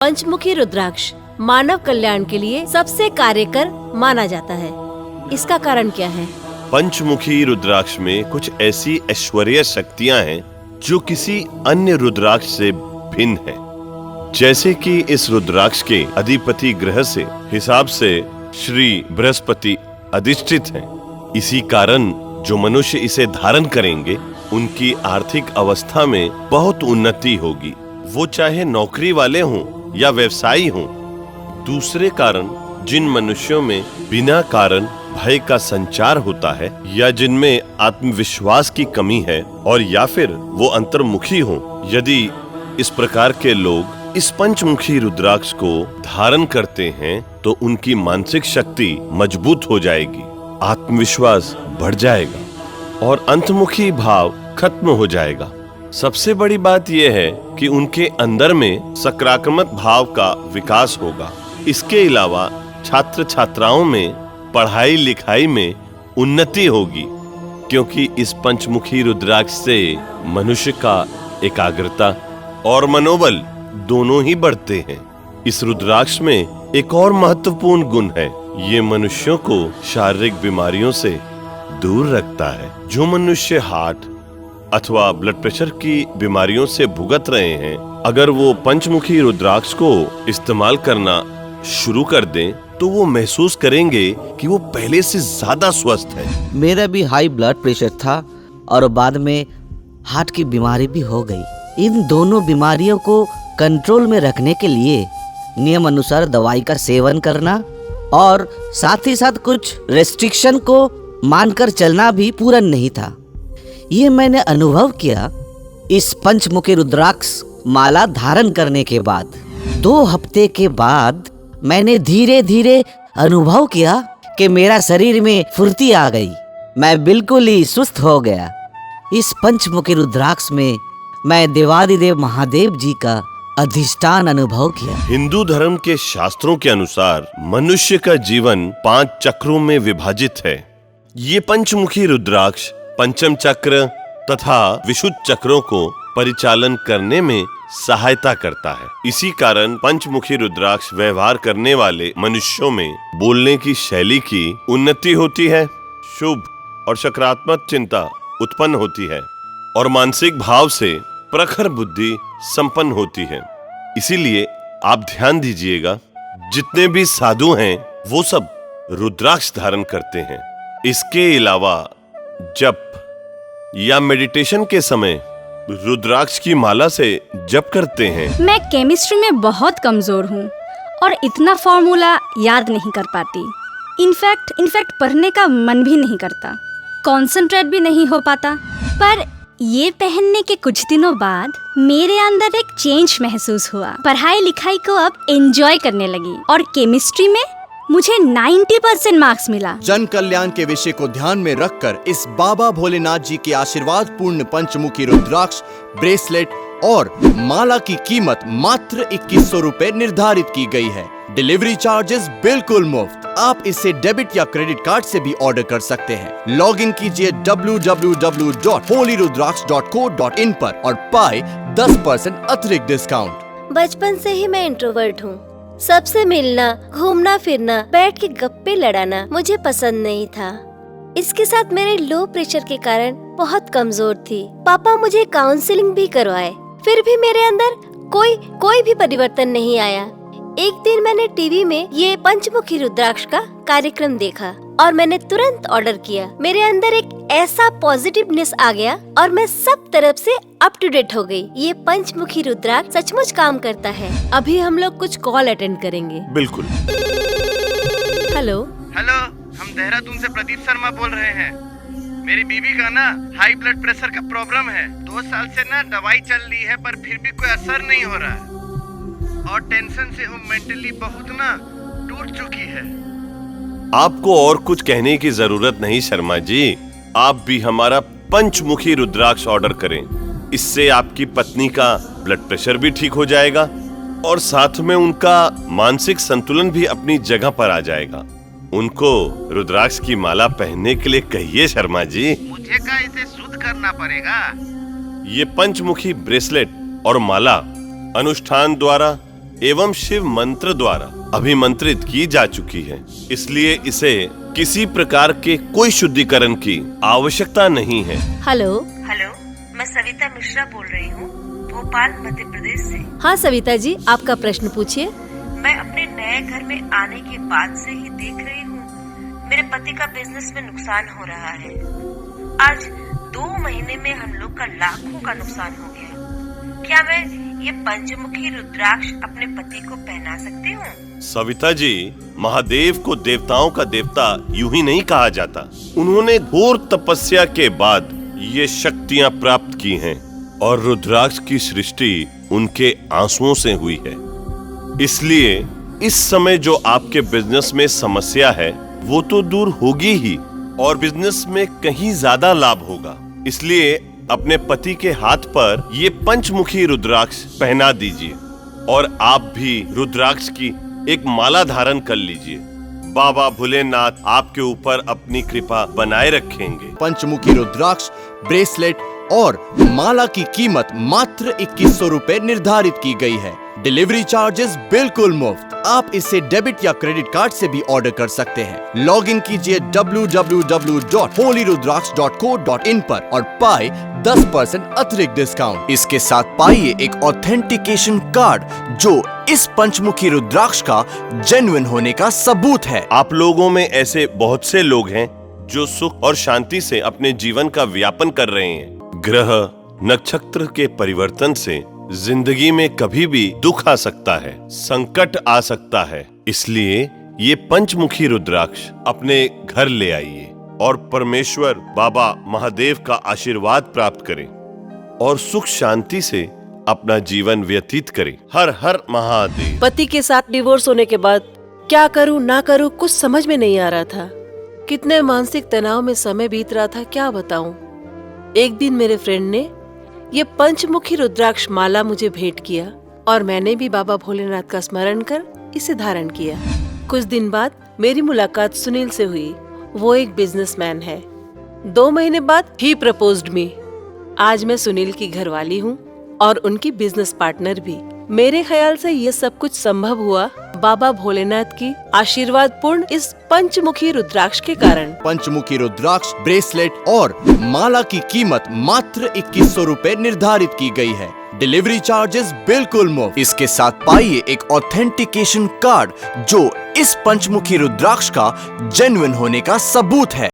पंचमुखी रुद्राक्ष मानव कल्याण के लिए सबसे कार्यकर माना जाता है। इसका कारण क्या है? पंचमुखी रुद्राक्ष में कुछ ऐसी ऐश्वर्य शक्तियां हैं जो किसी अन्य रुद्राक्ष से भिन्न है। जैसे कि इस रुद्राक्ष के अधिपति ग्रह से हिसाब से श्री बृहस्पति अधिष्ठित हैं। इसी कारण जो मनुष्य इसे धारण करेंगे उनकी आर्थिक अवस्था में बहुत उन्नति होगी, वो चाहे नौकरी वाले हों या व्यवसायी हों। दूसरे कारण, जिन मनुष्यों में बिना कारण भय का संचार होता है या जिनमें आत्मविश्वास की कमी है और या फिर वो अंतर्मुखी हों, यदि इस प्रकार के लोग इस पंचमुखी रुद्राक्ष को धारण करते हैं तो उनकी मानसिक शक्ति मजबूत हो जाएगी, आत्मविश्वास बढ़ जाएगा और अंतर्मुखी भाव खत्म हो जाएगा। सबसे बड़ी बात यह है कि उनके अंदर में सकारात्मक भाव का विकास होगा। इसके अलावा छात्र छात्राओं में पढ़ाई लिखाई में उन्नति होगी, क्योंकि इस पंचमुखी रुद्राक्ष से मनुष्य का एकाग्रता और मनोबल दोनों ही बढ़ते हैं। इस रुद्राक्ष में एक और महत्वपूर्ण गुण है, ये मनुष्यों को शारीरिक बीमारियों से दूर रखता है। जो मनुष्य हार्ट अथवा ब्लड प्रेशर की बीमारियों से भुगत रहे हैं, अगर वो पंचमुखी रुद्राक्ष को इस्तेमाल करना शुरू कर दें तो वो महसूस करेंगे कि वो पहले से ज्यादा स्वस्थ है। मेरा भी हाई ब्लड प्रेशर था और बाद में हार्ट की बीमारी भी हो गई। इन दोनों बीमारियों को कंट्रोल में रखने के लिए नियम अनुसार दवाई का सेवन करना और साथ ही साथ कुछ रेस्ट्रिक्शन को मानकर चलना भी पूरा नहीं था। ये मैंने अनुभव किया इस पंचमुखी रुद्राक्ष माला धारण करने के बाद। 2 हफ्ते के बाद मैंने धीरे धीरे अनुभव किया कि मेरा शरीर में फुर्ती आ गई, मैं बिल्कुल ही सुस्त हो गया। इस पंचमुखी रुद्राक्ष में मैं देवादिदेव महादेव जी का अधिष्ठान अनुभव किया। हिंदू धर्म के शास्त्रों के अनुसार मनुष्य का जीवन 5 चक्रों में विभाजित है। ये पंचमुखी रुद्राक्ष पंचम चक्र तथा विशुद्ध चक्रों को परिचालन करने में सहायता करता है। इसी कारण पंचमुखी रुद्राक्ष व्यवहार करने वाले मनुष्यों में बोलने की शैली की उन्नति होती है, शुभ और सकारात्मक चिंता उत्पन्न होती है और मानसिक भाव से प्रखर बुद्धि संपन्न होती है। इसीलिए आप ध्यान दीजिएगा, जितने भी साधु हैं वो सब रुद्राक्ष धारण करते हैं। इसके अलावा जप या मेडिटेशन के समय रुद्राक्ष की माला से जप करते हैं। मैं केमिस्ट्री में बहुत कमजोर हूँ और इतना फॉर्मूला याद नहीं कर पाती। इनफैक्ट पढ़ने का मन भी नहीं करता, कंसंट्रेट भी नहीं हो पाता। पर ये पहनने के कुछ दिनों बाद मेरे अंदर एक चेंज महसूस हुआ। पढ़ाई लिखाई को अब एंजॉय करने लगी और केमिस्ट्री में मुझे 90% मार्क्स मिला। जन कल्याण के विषय को ध्यान में रखकर इस बाबा भोलेनाथ जी के आशीर्वाद पूर्ण पंचमुखी रुद्राक्ष ब्रेसलेट और माला की कीमत मात्र 2100 रुपए निर्धारित की गई है। डिलीवरी चार्जेस बिल्कुल मुफ्त। आप इसे डेबिट या क्रेडिट कार्ड से भी ऑर्डर कर सकते हैं। लॉग इन कीजिए www.holyrudraks.co.in पर और पाए 10% अतिरिक्त डिस्काउंट। बचपन से ही मैं इंट्रोवर्ट हूँ। सबसे मिलना, घूमना फिरना, बैठ के गप्पे लड़ाना मुझे पसंद नहीं था। इसके साथ मेरे लो प्रेशर के कारण बहुत कमजोर थी। पापा मुझे काउंसलिंग भी करवाए, फिर भी मेरे अंदर कोई भी परिवर्तन नहीं आया। एक दिन मैंने टीवी में ये पंचमुखी रुद्राक्ष का कार्यक्रम देखा और मैंने तुरंत ऑर्डर किया। मेरे अंदर एक ऐसा पॉजिटिवनेस आ गया और मैं सब तरफ से अप टू डेट हो गई। ये पंचमुखी रुद्राक्ष सचमुच काम करता है। अभी हम लोग कुछ कॉल अटेंड करेंगे। बिल्कुल। हेलो, हम देहरादून से प्रदीप शर्मा बोल रहे हैं। मेरी बीवी का ना हाई ब्लड प्रेशर का प्रॉब्लम है। 2 साल से ना दवाई चल रही है पर फिर भी कोई असर नहीं हो रहा है और टेंशन से वो मेंटली बहुत ना टूट चुकी है। आपको और कुछ कहने की जरूरत नहीं शर्मा जी, आप भी हमारा पंचमुखी रुद्राक्ष ऑर्डर करें। इससे आपकी पत्नी का ब्लड प्रेशर भी ठीक हो जाएगा और साथ में उनका मानसिक संतुलन भी अपनी जगह पर आ जाएगा। उनको रुद्राक्ष की माला पहनने के लिए कहिए शर्मा जी। मुझे क्या इसे शुद्ध करना पड़ेगा? ये पंचमुखी ब्रेसलेट और माला अनुष्ठान द्वारा एवं शिव मंत्र द्वारा अभिमंत्रित की जा चुकी है, इसलिए इसे किसी प्रकार के कोई शुद्धिकरण की आवश्यकता नहीं है। हेलो। हेलो, मैं सविता मिश्रा बोल रही हूँ, भोपाल मध्य प्रदेश से। हाँ सविता जी, आपका प्रश्न पूछिए। मैं अपने नए घर में आने के बाद से ही देख रही हूँ मेरे पति का बिजनेस में नुकसान हो रहा है। आज 2 महीने में हम लोग का लाखों का नुकसान हो गया। क्या मैं ये पंचमुखी रुद्राक्ष अपने पति को पहना सकती हूँ? सविता जी, महादेव को देवताओं का देवता यूं ही नहीं कहा जाता। उन्होंने घोर तपस्या के बाद ये शक्तियां प्राप्त की हैं और रुद्राक्ष की सृष्टि उनके आंसुओं से हुई है। इसलिए इस समय जो आपके बिजनेस में समस्या है वो तो दूर होगी ही और बिजनेस में कहीं ज्यादा लाभ होगा। इसलिए अपने पति के हाथ पर ये पंचमुखी रुद्राक्ष पहना दीजिए और आप भी रुद्राक्ष की एक माला धारण कर लीजिए। बाबा भोलेनाथ आपके ऊपर अपनी कृपा बनाए रखेंगे। पंचमुखी रुद्राक्ष ब्रेसलेट और माला की कीमत मात्र 2100 रुपए निर्धारित की गई है। डिलीवरी चार्जेस बिल्कुल मुफ्त। आप इसे डेबिट या क्रेडिट कार्ड से भी ऑर्डर कर सकते हैं। लॉग इन कीजिए www.holyrudraks.co.in पर और पाए 10% अतिरिक्त डिस्काउंट। इसके साथ पाइए एक ऑथेंटिकेशन कार्ड जो इस पंचमुखी रुद्राक्ष का जेन्युइन होने का सबूत है। आप लोगों में ऐसे बहुत से लोग हैं जो सुख और शांति से अपने जीवन का व्यापन कर रहे हैं। ग्रह नक्षत्र के परिवर्तन से जिंदगी में कभी भी दुख आ सकता है, संकट आ सकता है। इसलिए ये पंचमुखी रुद्राक्ष अपने घर ले आइए और परमेश्वर बाबा महादेव का आशीर्वाद प्राप्त करें और सुख शांति से अपना जीवन व्यतीत करें। हर हर महादेव। पति के साथ डिवोर्स होने के बाद क्या करूं ना करूं कुछ समझ में नहीं आ रहा था। कितने मानसिक तनाव में समय बीत रहा था क्या बताऊं। एक दिन मेरे फ्रेंड ने ये पंचमुखी रुद्राक्ष माला मुझे भेंट किया और मैंने भी बाबा भोलेनाथ का स्मरण कर इसे धारण किया। कुछ दिन बाद मेरी मुलाकात सुनील से हुई। वो एक बिजनेसमैन है। 2 महीने बाद ही प्रपोज्ड मी। आज मैं सुनील की घरवाली हूँ और उनकी बिजनेस पार्टनर भी। मेरे ख्याल से ये सब कुछ संभव हुआ बाबा भोलेनाथ की आशीर्वाद पूर्ण इस पंचमुखी रुद्राक्ष के कारण। पंचमुखी रुद्राक्ष ब्रेसलेट और माला की कीमत मात्र 2100 रुपए निर्धारित की गई है। डिलीवरी चार्जेस बिल्कुल मुफ्त। इसके साथ पाइए एक ऑथेंटिकेशन कार्ड जो इस पंचमुखी रुद्राक्ष का जेन्युइन होने का सबूत है।